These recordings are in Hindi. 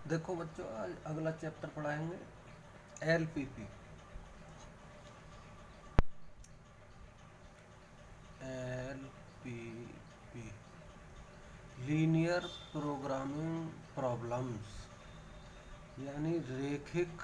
देखो बच्चों, आज अगला चैप्टर पढ़ाएंगे LPP. LPP linear programming problems, यानी रेखिक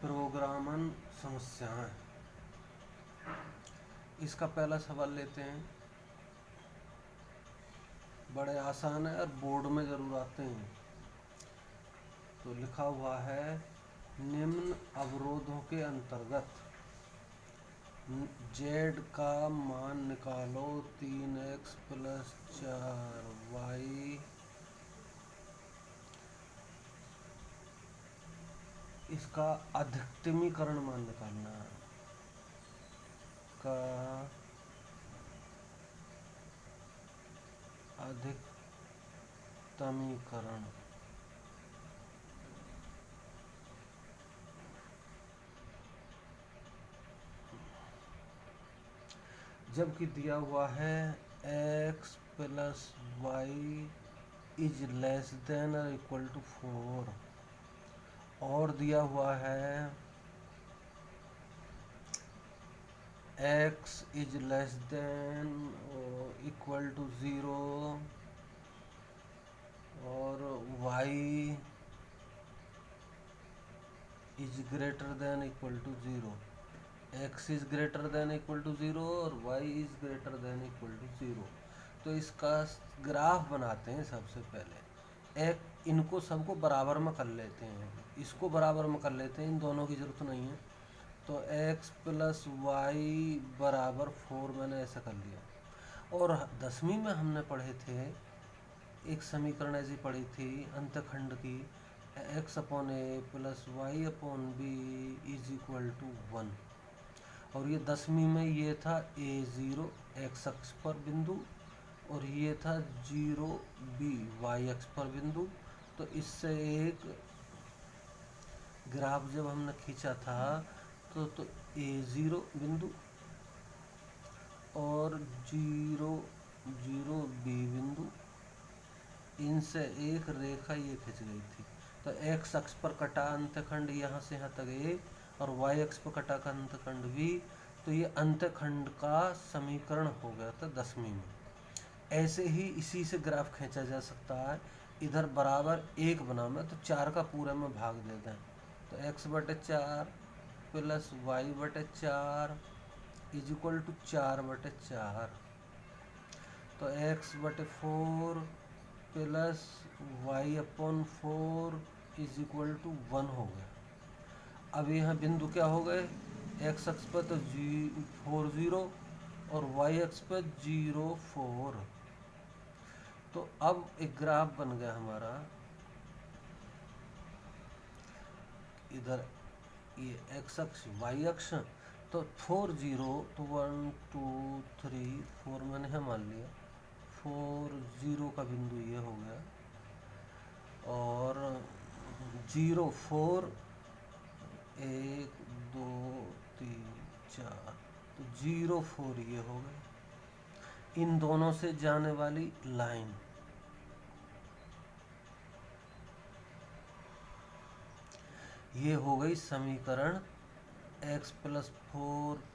प्रोग्रामन समस्याएं। इसका पहला सवाल लेते हैं। बड़े आसान है और बोर्ड में जरूर आते हैं। तो लिखा हुआ है, निम्न अवरोधों के अंतर्गत z का मान निकालो 3x + 4y इसका अधिकतमीकरण मान निकालना है। का अधिकतमीकरण जबकि दिया हुआ है x + y ≤ 4 और दिया हुआ है x > 0 और y > 0। x > 0 और y > 0। तो इसका ग्राफ बनाते हैं। सबसे पहले इनको सबको बराबर में कर लेते हैं, इसको बराबर में कर लेते हैं, इन दोनों की जरूरत नहीं है। तो x + y = 4 मैंने ऐसा कर लिया। और 10वीं में हमने पढ़े थे, एक समीकरण ऐसी पढ़ी थी अंतखंड की, x/a + y/b = 1। और ये 10वीं में ये था a0 x अक्ष पर बिंदु और ये था 0b y अक्ष पर बिंदु। तो इससे एक ग्राफ जब हमने खींचा था तो a0 बिंदु और 0b बिंदु, इनसे एक रेखा ये खिंच गई थी। तो x अक्ष पर कटा अंतखंड यहाँ से यहाँ तक a और y अक्ष पर कटा का अंतखंड b। तो ये अंतखंड का समीकरण हो गया था 10वीं में। ऐसे ही इसी से ग्राफ खींचा जा सकता है। इधर बराबर 1 बना में तो 4 का पूरे में भाग देते हैं। तो x/4 + y/4 = 4/4। तो x/4 + y/4 = 1 हो गया। अब यहाँ बिंदु क्या हो गए, x अक्ष पर तो 4 0 और y अक्ष पर 0 4। तो अब एक ग्राफ बन गया हमारा। इधर ये x अक्ष y अक्ष, तो 4 0 तो 1 2 3 4 मैंने यहाँ मान लिया। 4 0 का बिंदु ये हो गया और 0 4 1 2 3 4, तो 0 4 ये हो गए। इन दोनों से जाने वाली लाइन ये हो गई समीकरण। x + 4 +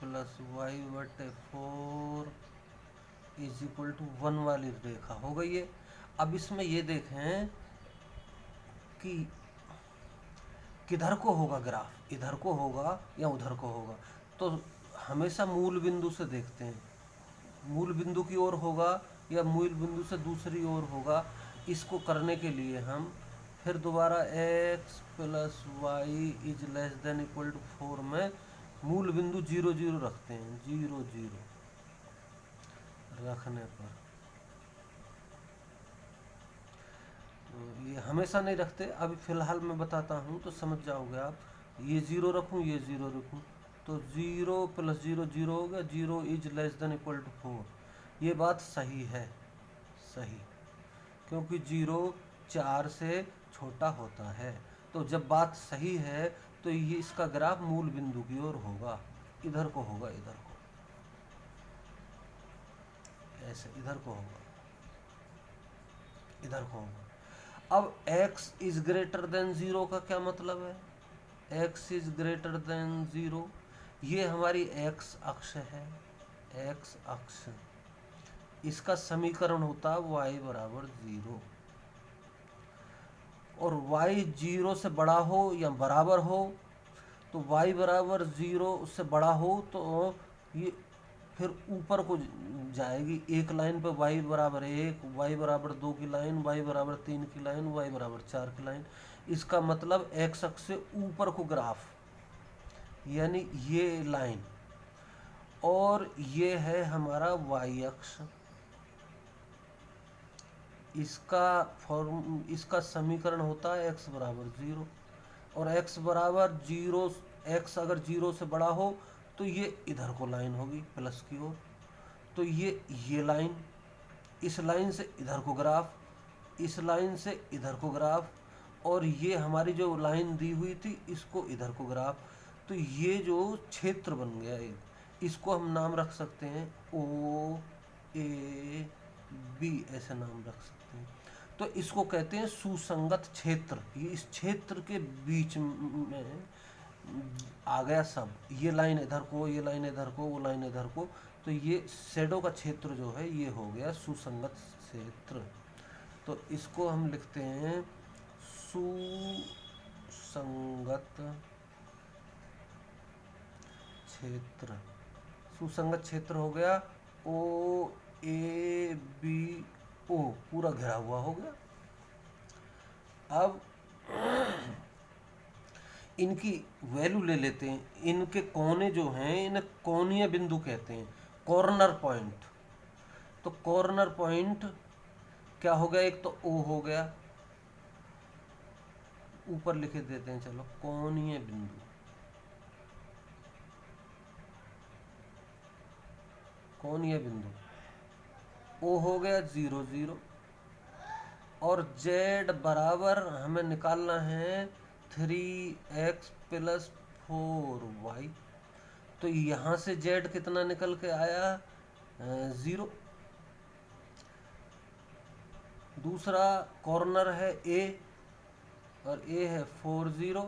y/4 = 1 वाली रेखा हो गई है। अब इसमें ये देखें कि किधर को होगा ग्राफ, इधर को होगा या उधर को होगा। तो हमेशा मूल बिंदु से देखते हैं, मूल बिंदु की ओर होगा या मूल बिंदु से दूसरी ओर होगा। इसको करने के लिए हम फिर दोबारा x + y > 4 में मूल बिंदु 0 0 रखते हैं। 0 0 रखने पर तो ये हमेशा नहीं रखते, अभी फ़िलहाल मैं बताता हूँ तो समझ जाओगे आप। ये 0 रखूँ, ये 0 रखूँ, तो 0 + 0 0 हो गया। 0 > 4। ये बात सही है, सही, क्योंकि 0 4 से छोटा होता है। तो जब बात सही है तो ये इसका ग्राफ मूल बिंदु की ओर होगा, इधर को होगा, इधर को ऐसे इधर को होगा। इधर को होगा। अब x इज ग्रेटर देन 0 का क्या मतलब है? x इज ग्रेटर देन 0, ये हमारी x अक्ष है, x अक्ष, इसका समीकरण होता है y बराबर 0। और y 0 से बड़ा हो या बराबर हो, तो y बराबर 0 उससे बड़ा हो तो ये फिर ऊपर को जाएगी। एक लाइन पे y बराबर 1, y बराबर 2 की लाइन, y बराबर 3 की लाइन, y बराबर 4 की लाइन। इसका मतलब x अक्ष से ऊपर को ग्राफ, यानी ये लाइन, और ये है हमारा y अक्ष। इसका समीकरण होता है x बराबर 0, और x बराबर 0, x अगर 0 से बड़ा हो तो ये इधर को लाइन होगी प्लस की ओर, तो ये लाइन, इस लाइन से इधर को ग्राफ, इस लाइन से इधर को ग्राफ, और ये हमारी जो लाइन दी हुई थी इसको इधर को ग्राफ। तो ये जो क्षेत्र बन गया एक, इसको हम नाम रख सकते हैं ओ ए बी, ऐसा नाम रख सकते हैं। तो इसको कहते हैं सुसंगत क्षेत्र। ये इस क्षेत्र के बीच में आ गया सब, ये लाइन इधर को, ये लाइन इधर को, वो लाइन इधर को, तो ये शैडो का क्षेत्र जो है ये हो गया सुसंगत क्षेत्र। तो इसको हम लिखते हैं सुसंगत क्षेत्र। सुसंगत क्षेत्र हो गया ओ ए बी ओ, पूरा घिरा हुआ हो गया। अब इनकी वैल्यू ले लेते हैं। इनके कोने जो हैं इन्हें कोणीय बिंदु कहते हैं, कॉर्नर पॉइंट। तो कॉर्नर पॉइंट क्या हो गया? एक तो ओ हो गया, ऊपर लिखे देते हैं, चलो कोणीय बिंदु, कोणीय बिंदु ओ हो गया 0 0, और z बराबर हमें निकालना है 3x प्लस 4y। तो यहाँ से z कितना निकल के आया? 0। दूसरा कॉर्नर है a, और a है 4 0,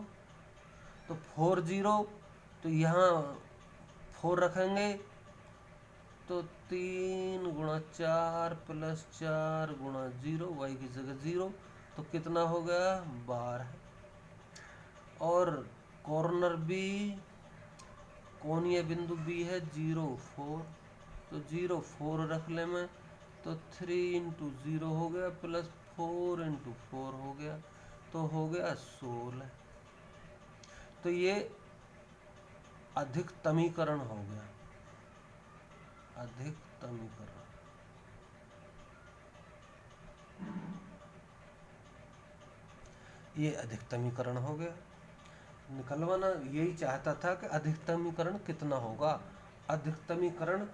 तो 4 0, तो यहाँ 4 रखेंगे तो 3 गुणा 4 प्लस 4 गुणा 0, y की जगह 0, तो कितना हो गया? 12। और कॉर्नर बी, कोणीय बिंदु बी है 0 4, तो 0 4 रख ले में, तो 3 इंटू 0 हो गया प्लस 4 इंटू 4 हो गया, तो हो गया 16। तो ये अधिकतमीकरण हो गया, अधिकतमीकरण। ये अधिकतमीकरण हो गया। निकलवाना यही चाहता था कि अधिकतमीकरण कितना होगा। अधिकतमीकरण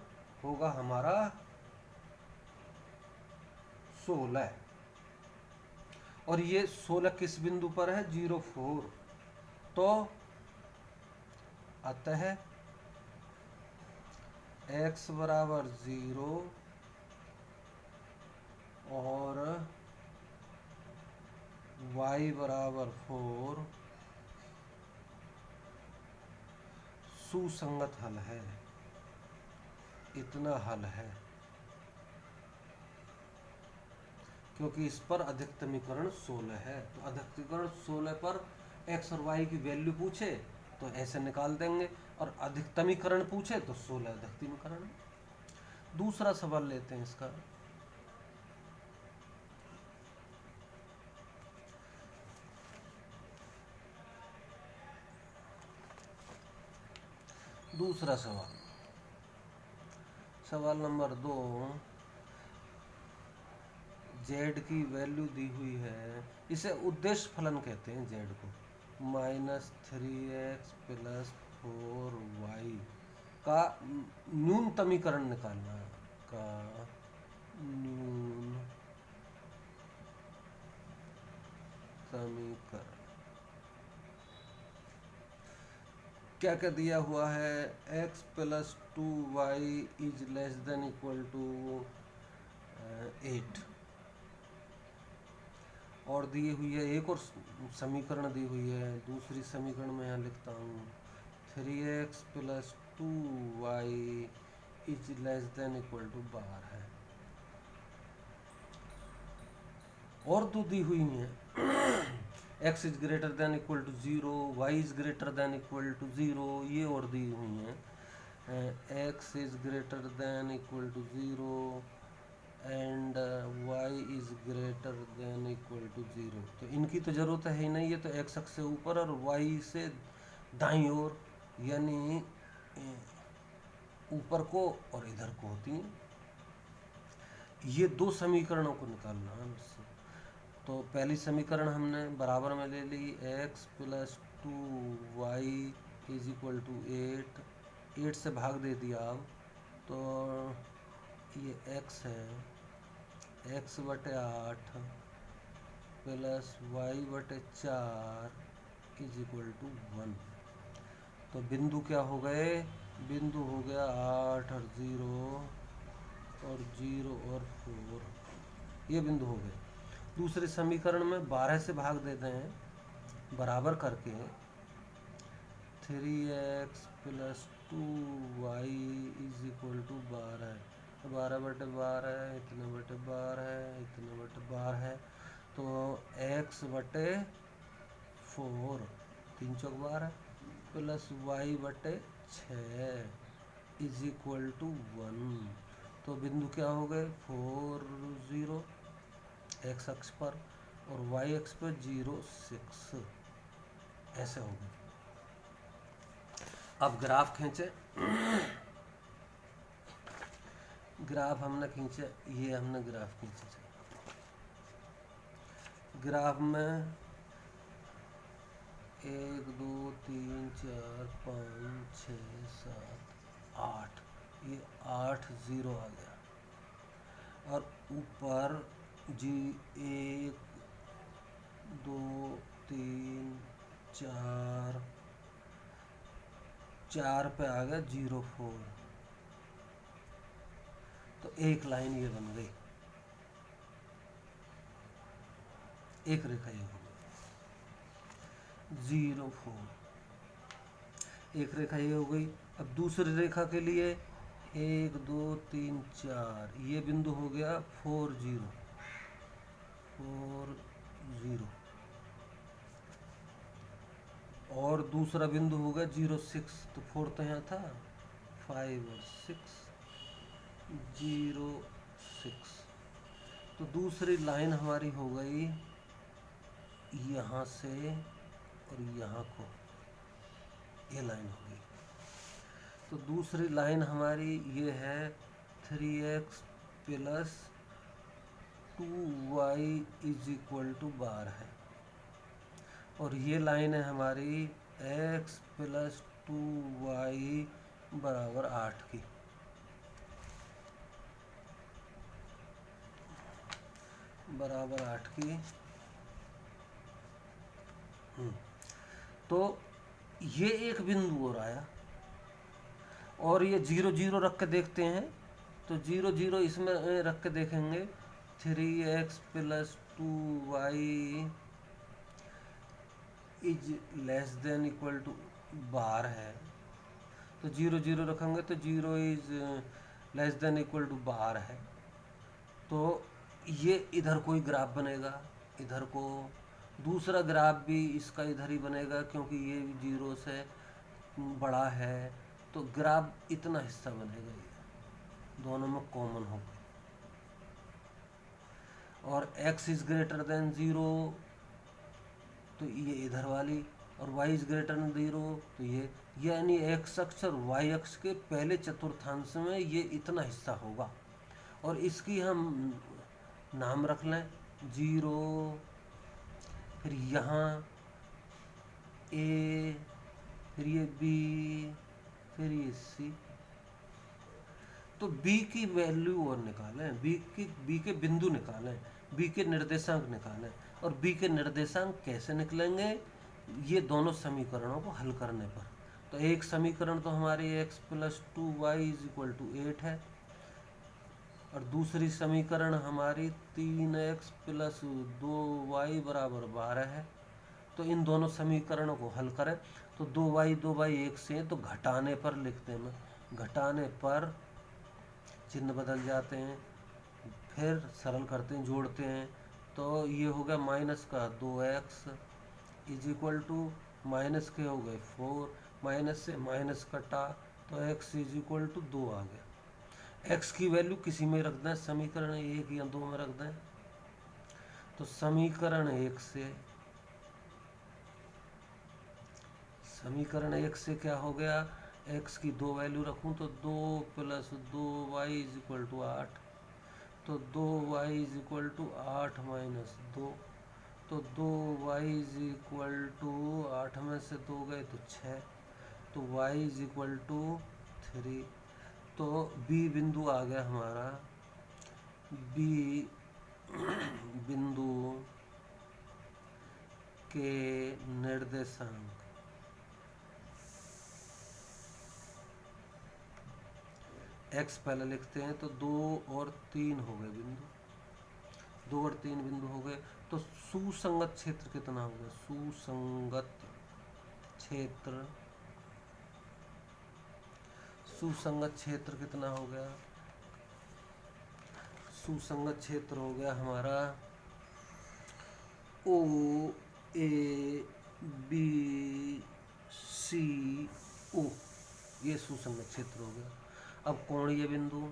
होगा हमारा 16, और ये 16 किस बिंदु पर है? 0 4। तो अतः x बराबर 0 और y बराबर 4 सुसंगत हल है। इतना हल है, क्योंकि इस पर अधिकतमीकरण 16 है। तो अधिकतमीकरण 16 पर x और y की वैल्यू पूछे तो ऐसे निकाल देंगे, और अधिकतमीकरण पूछे तो 16 अधिकतमीकरण। दूसरा सवाल लेते हैं इसका। दूसरा सवाल, सवाल नंबर 2, z की वैल्यू दी हुई है, इसे उद्देश्य फलन कहते हैं z को। -3x प्लस 4y का न्यूनतमीकरण निकालना है, का न्यूनतमीकरण। क्या क्या दिया हुआ है? x plus 2y is less than equal to 8। और दी हुई है एक और समीकरण दी हुई है, दूसरी समीकरण में यहाँ लिखता हूँ 3x plus 2y is less than equal to 12 है। और दो दी हुई है x is greater than equal to 0, y is greater than equal to 0, ये और दी हुई हैं। x is greater than equal to 0 and y is greater than equal to 0। तो इनकी तो ज़रूरत है ही नहीं, ये तो x अक्ष से ऊपर और y से दाईं ओर, यानी ऊपर को और इधर को होती हैं। ये दो समीकरणों को निकालना है मुझसे। तो पहली समीकरण हमने बराबर में ले ली x plus 2y is equal to 8 से भाग दे दिया। अब तो ये x है, x बटे 8 प्लस y बटे 4 इज इक्वल टू 1। तो बिंदु क्या हो गए, बिंदु हो गया 8 और 0 और 0 और 4, ये बिंदु हो गए। दूसरे समीकरण में 12 से भाग देते हैं बराबर करके 3x plus 2y is equal to 12 है। 12 बटे 12 है, इतने बटे 12 है, इतने बटे 12 है। तो x बटे 4 3 चौक 12 प्लस y बटे 6 इज इक्वल टू 1। तो बिंदु क्या हो गए 4 0 x अक्ष पर और y अक्ष पर 0 6, ऐसे हो गए। अब ग्राफ खींचे, ग्राफ हमने खींचे, ये हमने ग्राफ खींचे। ग्राफ में 1 2 3 4 5 6 7 8, ये 8 0 आ गया। और ऊपर जी 1 2 3 4 पे आ गया 0 4। तो एक लाइन ये बन गई, एक रेखा ये हो गई 0 4, एक रेखा ये हो गई। अब दूसरी रेखा के लिए 1 2 3 4, ये बिंदु हो गया 4 0 4 0, और दूसरा बिंदु हो गया 0 6। तो 4 तो यहाँ था, 5 और 6 0 6। तो दूसरी लाइन हमारी हो गई यहाँ से और यहाँ को, ये लाइन हो गई। तो दूसरी लाइन हमारी ये है 3x plus 2y is equal to 12 है। और ये लाइन है हमारी x प्लस 2y बराबर 8 की। बराबर 8 की। तो ये एक बिंदु और आया, और ये 0 0 रख के देखते हैं। तो 0 0 इसमें रख के देखेंगे 3x plus 2y is less than equal to 12 है। तो 0 0 रखेंगे तो 0 is less than equal to 12 है। तो ये इधर कोई ग्राफ बनेगा, इधर को दूसरा ग्राफ भी इसका इधर ही बनेगा, क्योंकि ये 0 से बड़ा है। तो ग्राफ इतना हिस्सा बनेगा, ये दोनों में कॉमन होगा। और x इज ग्रेटर देन 0 तो ये इधर वाली, और y इज ग्रेटर देन 0 तो ये, यानी x अक्ष और y अक्ष के पहले चतुर्थांश में ये इतना हिस्सा होगा। और इसकी हम नाम रख लें 0, फिर यहाँ a, फिर ये b, फिर ये c। तो b की वैल्यू और निकालें, b के बिंदु निकालें, b के निर्देशांक निकालें। और b के निर्देशांक कैसे निकलेंगे, ये दोनों समीकरणों को हल करने पर। तो एक समीकरण तो हमारी x plus 2y is equal to 8 है, और दूसरी समीकरण हमारी 3x प्लस 2y बराबर 12 है। तो इन दोनों समीकरणों को हल करें तो 2y एक से हैं, तो घटाने पर लिखते हैं, घटाने पर चिन्ह बदल जाते हैं, फिर सरल करते हैं, जोड़ते हैं। तो ये हो गया माइनस का 2x is equal to minus के हो गए 4, माइनस से माइनस कटा तो x इज इक्वल टू 2 आ गया। x की वैल्यू किसी में रख दें, समीकरण 1 या 2 में रख दें। तो समीकरण 1 से क्या हो गया, x की 2 वैल्यू रखूं तो 2 plus 2y is equal to 8, तो 2y is equal to 8 minus 2, तो 2y इज इक्वल टू 8 में से 2 गए तो 6, तो y इज इक्वल टू 3। तो B बिंदु आ गया हमारा, B बिंदु के निर्देशांक x पहले लिखते हैं, तो 2 और 3 हो गए बिंदु, 2 और 3 बिंदु हो गए। तो सुसंगत क्षेत्र कितना हो गया, सुसंगत क्षेत्र कितना हो गया, सुसंगत क्षेत्र हो गया हमारा O A B C O, ये सुसंगत क्षेत्र हो गया। अब कोणीय बिंदु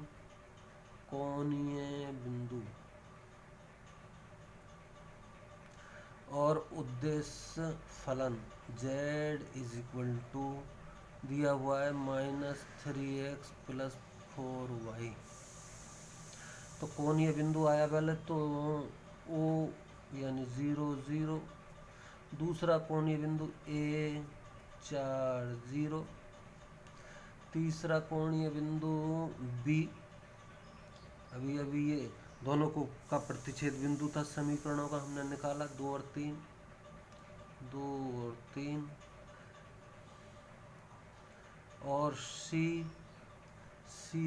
और उद्देश्य फलन z इज इक्वल टू दिया हुआ है -3x प्लस 4y। तो कोणीय बिंदु आया पहले तो O यानी 0 0, दूसरा कोणीय बिंदु A 4 0, तीसरा कोणीय बिंदु B, अभी ये दोनों को का प्रतिच्छेद बिंदु था, समीकरणों का हमने निकाला 2 और 3, और C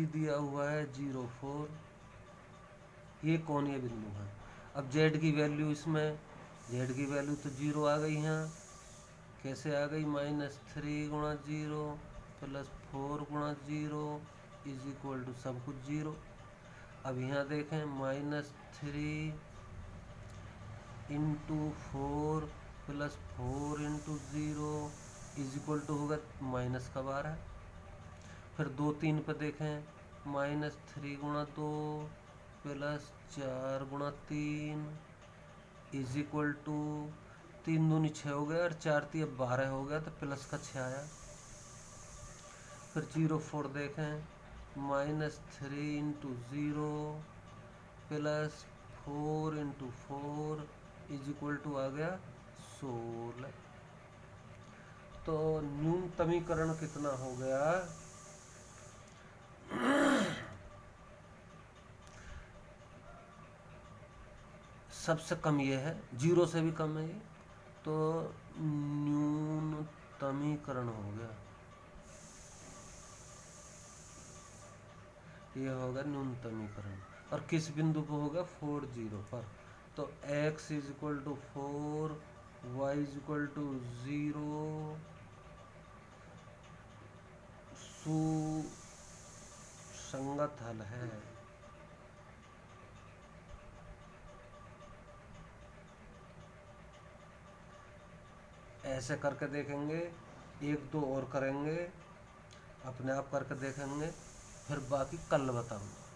दिया हुआ है 0 4, ये कोणीय बिंदु है। अब Z की वैल्यू इसमें, Z की वैल्यू तो 0 आ गई यहाँ, कैसे आ गई, -3 गुणा 0 प्लस 4 गुणा 0 इज इक्वल टू सब कुछ 0। अब यहाँ देखें -3 into 4 plus 4 into 0 is equal to होगा -12। फिर 2 3 पर देखें, -3 गुणा 2 प्लस 4 गुणा 3 इज इक्वल टू 3 दूनी 6 हो गया और 4 3 12 हो गया, तो प्लस का 6 आया। फिर 0 4 देखें, -3 into 0 plus 4 into 4 is equal to आ गया 16। तो न्यूनतमीकरण कितना हो गया, सबसे कम ये है, 0 से भी कम है ये, तो न्यूनतमीकरण हो गया, ये होगा न्यूनतमीकरण। और किस बिंदु को होगा, 4 0 पर। तो x is equal to 4, y is equal to 0, सुसंगत हल है। ऐसे करके देखेंगे, 1 2 और करेंगे, अपने आप करके देखेंगे, फिर बाकी कल बताऊंगा।